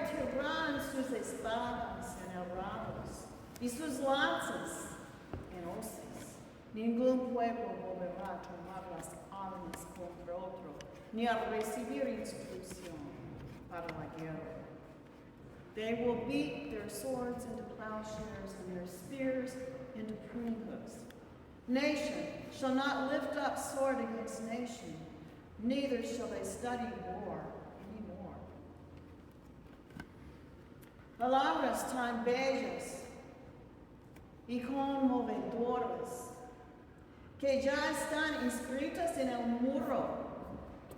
convertirán sus espadas en herrados y sus lanzas en hoces. Ningún pueblo volverá a tomar las armas contra otro, ni a recibir instrucción para la guerra. They will beat their swords into plowshares and their spears into pruning hooks. Nation shall not lift up sword against nation, neither shall they study war anymore. Palabras tan bellas y conmovedoras que ya están inscritas en el muro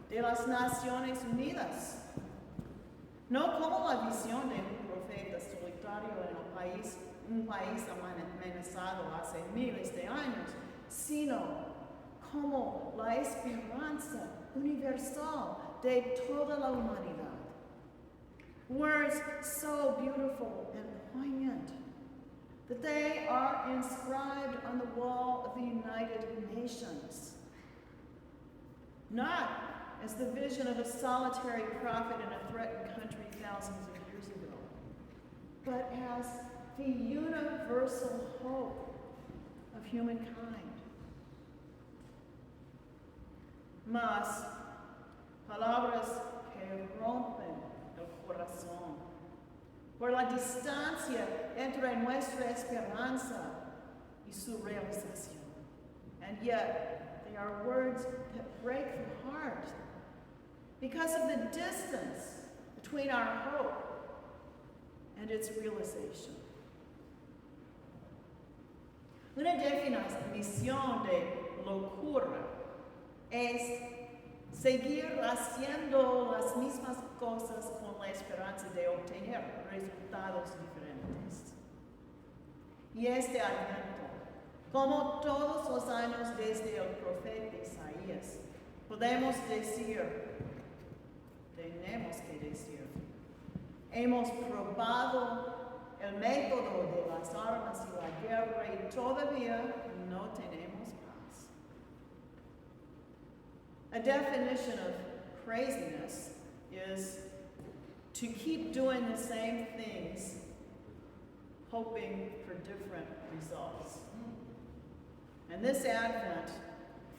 de las Naciones Unidas. No como la visión de un profeta solitario en un país amenazado hace miles de años, sino como la esperanza universal de toda la humanidad. Words so beautiful and poignant that they are inscribed on the wall of the United Nations. Not as the vision of a solitary prophet in a threatened country thousands of years ago, but as the universal hope of humankind. Mas, palabras que rompen el corazón por la distancia entre nuestra esperanza y su realización. And yet, they are words that break the heart because of the distance between our hope and its realization. Una definición de locura es seguir haciendo las mismas cosas con la esperanza de obtener resultados diferentes. Y este Adviento, como todos los años desde el profeta Isaías, podemos decir, tenemos que decir, hemos probado el método de las armas y la guerra y todavía no tenemos paz. A definition of craziness is to keep doing the same things, hoping for different results. And this Advent,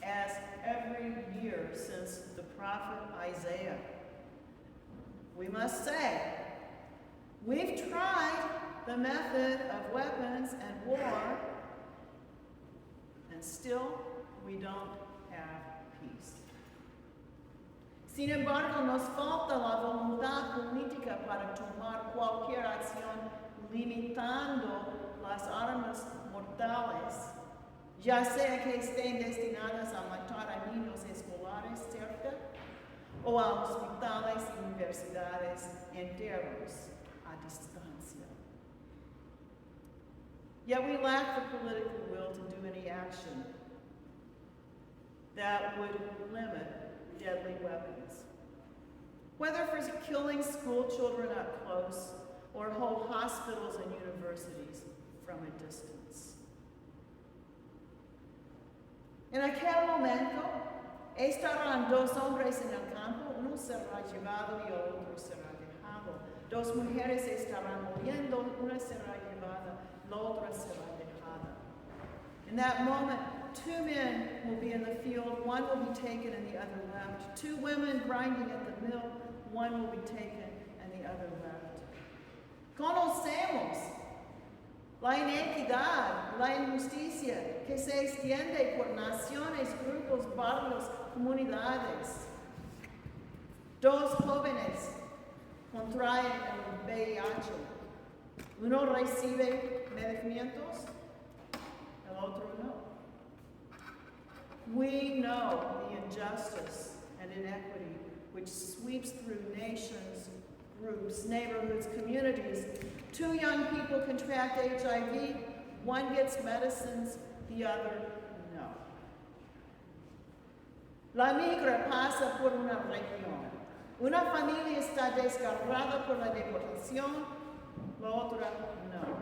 as every year since the prophet Isaiah, we must say, we've tried the method of weapons and war, and still we don't have peace. Sin embargo, nos falta la voluntad política para tomar cualquier acción limitando las armas mortales, ya sea que estén destinadas a matar a niños escolares cerca o a hospitales y universidades enteros a distancia. Yet we lack the political will to do any action that would limit deadly weapons. Whether for killing school children up close or hold hospitals and universities from a distance. En aquel momento, estarán dos hombres en el campo, uno será llevado y el otro será dejado. Dos mujeres estarán muriendo, una será llevada, la otra será dejada. In that moment, two men will be in the field, one will be taken and the other left. Two women grinding at the mill, one will be taken and the other left. Conocemos la inequidad, la injusticia que se extiende por naciones, grupos, barrios, comunidades. Dos jóvenes contraen el VIH. Uno recibe medicamentos, el otro no. We know the injustice and inequity which sweeps through nations, groups, neighborhoods, communities. Two young people contract HIV, one gets medicines, the other no. La migra pasa por una región. Una familia está desgarrada por la deportación, la otra no.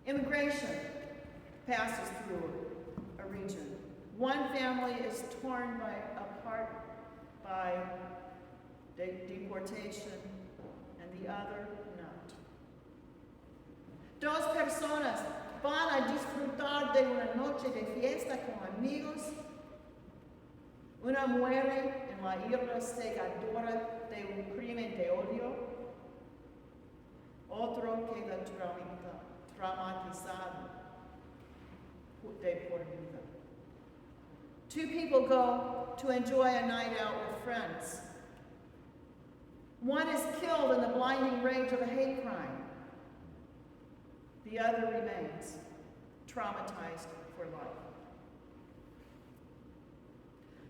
Immigration passes through a region. One family is torn apart by deportation, the other not. Dos personas van a disfrutar de una noche de fiesta con amigos. Una muere en la ira cegadora de un crimen de odio. Otro queda traumatizado de por vida. Two people go to enjoy a night out with friends. One is killed in the blinding rage of a hate crime. The other remains traumatized for life.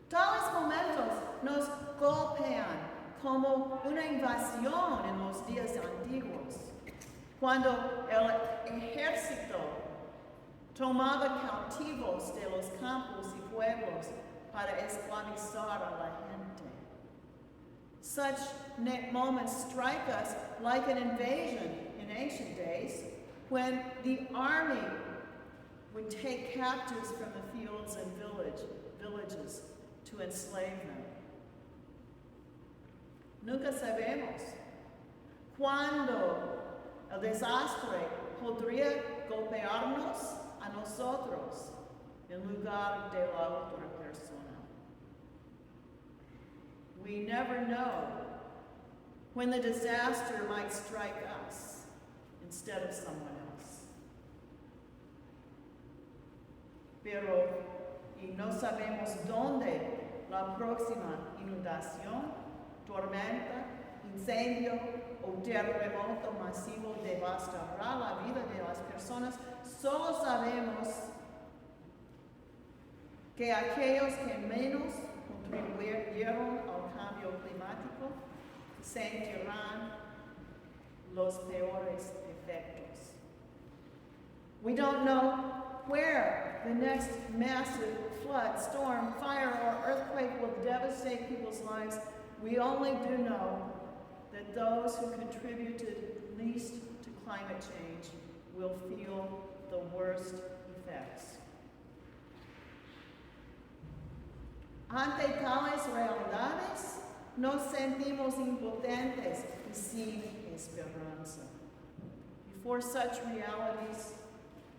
Tales momentos nos golpean como una invasión en los días antiguos, cuando el ejército tomaba cautivos de los campos y pueblos para esclavizar a la gente. Such moments strike us like an invasion in ancient days, when the army would take captives from the fields and villages to enslave them. Nunca sabemos cuándo el desastre podría golpearnos a nosotros en lugar de la otra persona. We never know when the disaster might strike us instead of someone else. Pero, y no sabemos dónde la próxima inundación, tormenta, incendio o terremoto masivo devastará la vida de las personas. Solo sabemos que aquellos que menos contribuyeron al cambio climático sentirán los peores efectos. We don't know where the next massive flood, storm, fire, or earthquake will devastate people's lives. We only do know that those who contributed least to climate change will feel the worst effects. Ante tales realidades, nos sentimos impotentes y sin esperanza. Before such realities,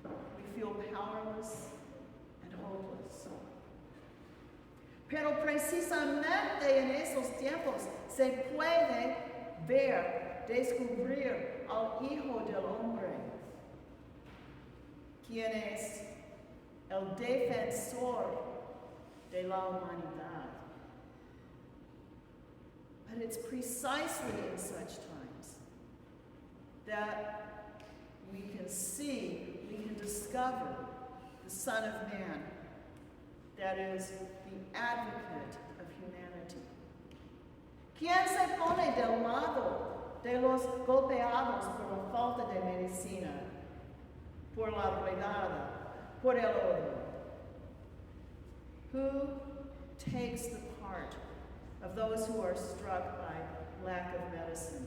we feel powerless and hopeless. Pero precisamente en esos tiempos se puede ver, descubrir al Hijo del Hombre, quien es el defensor de la humanidad. But it's precisely in such times that we can see, we can discover the Son of Man, that is the advocate of humanity. ¿Quién se pone del lado de los golpeados por la falta de medicina, por la ruinada, por el odio? Who takes the part of those who are struck by lack of medicine,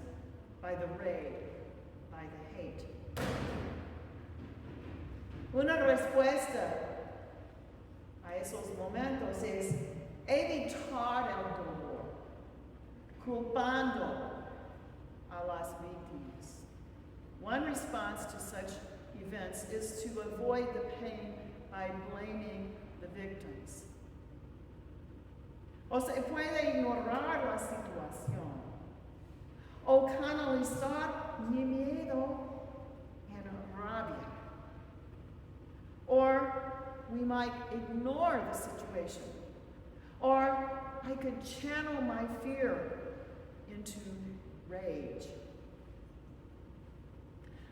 by the raid, by the hate? Una respuesta a esos momentos es evitar el dolor, culpando a las víctimas. One response to such events is to avoid the pain by blaming the victims. O se puede ignorar la situación, o canalizar mi miedo en rabia. Or we might ignore the situation. Or I could channel my fear into rage.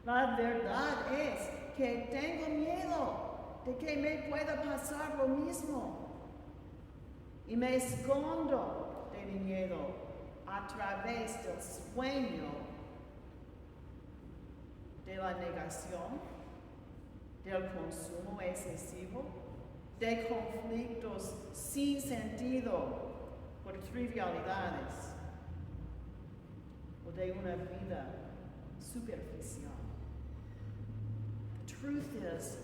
La verdad es que tengo miedo de que me pueda pasar lo mismo. Y me escondo de mi miedo a través del sueño de la negación, del consumo excesivo, de conflictos sin sentido por trivialidades o de una vida superficial. The truth is,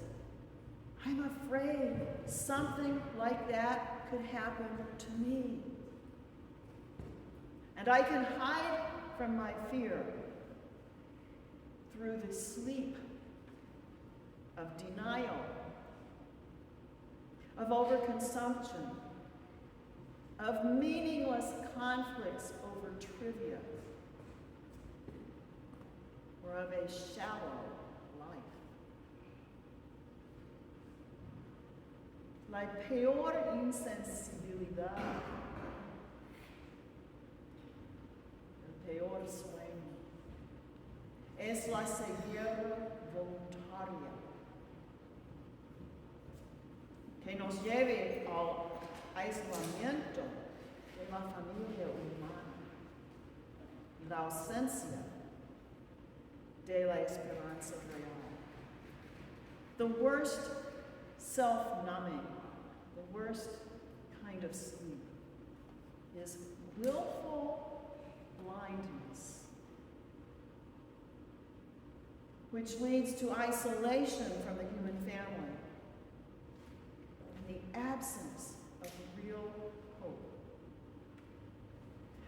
I'm afraid something like that could happen to me. And I can hide from my fear through the sleep of denial, of overconsumption, of meaningless conflicts over trivia, or of a shallow life. La peor insensibilidad, el peor sueño, es la ceguera voluntaria que nos lleve al aislamiento de la familia humana y la ausencia de la esperanza real. The worst self-numbing, the worst kind of sleep is willful blindness, which leads to isolation from the human family and the absence of real hope.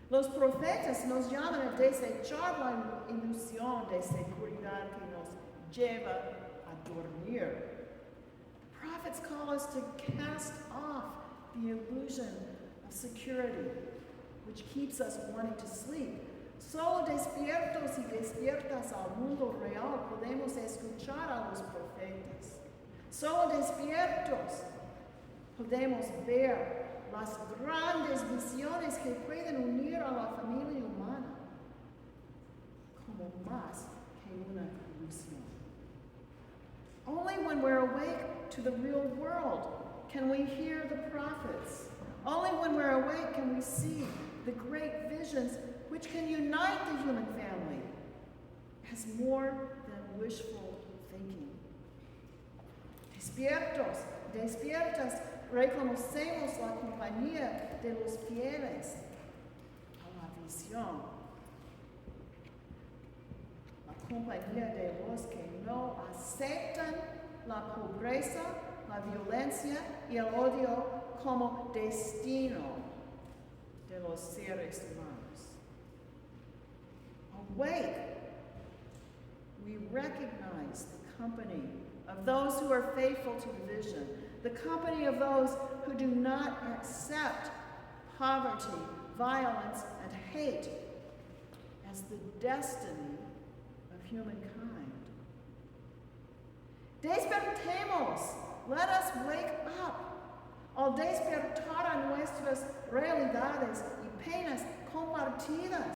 Los profetas nos llaman a desechar la ilusión de seguridad que nos lleva a dormir. Prophets call us to cast off the illusion of security, which keeps us wanting to sleep. Solo despiertos y despiertas al mundo real podemos escuchar a los profetas. Solo despiertos podemos ver las grandes visiones que pueden unir a la familia humana como más que una ilusión. Only when we're awake to the real world can we hear the prophets. Only when we're awake can we see the great visions which can unite the human family as more than wishful thinking. Despiertos, despiertas, reconocemos la compañía de los fieles a la visión. La compañía de los que no aceptan la pobreza, la violencia y el odio como destino de los seres humanos. Awake, we recognize the company of those who are faithful to the vision, the company of those who do not accept poverty, violence, and hate as the destiny of humankind. Despertemos, let us wake up. Al despertar a nuestras realidades y penas compartidas,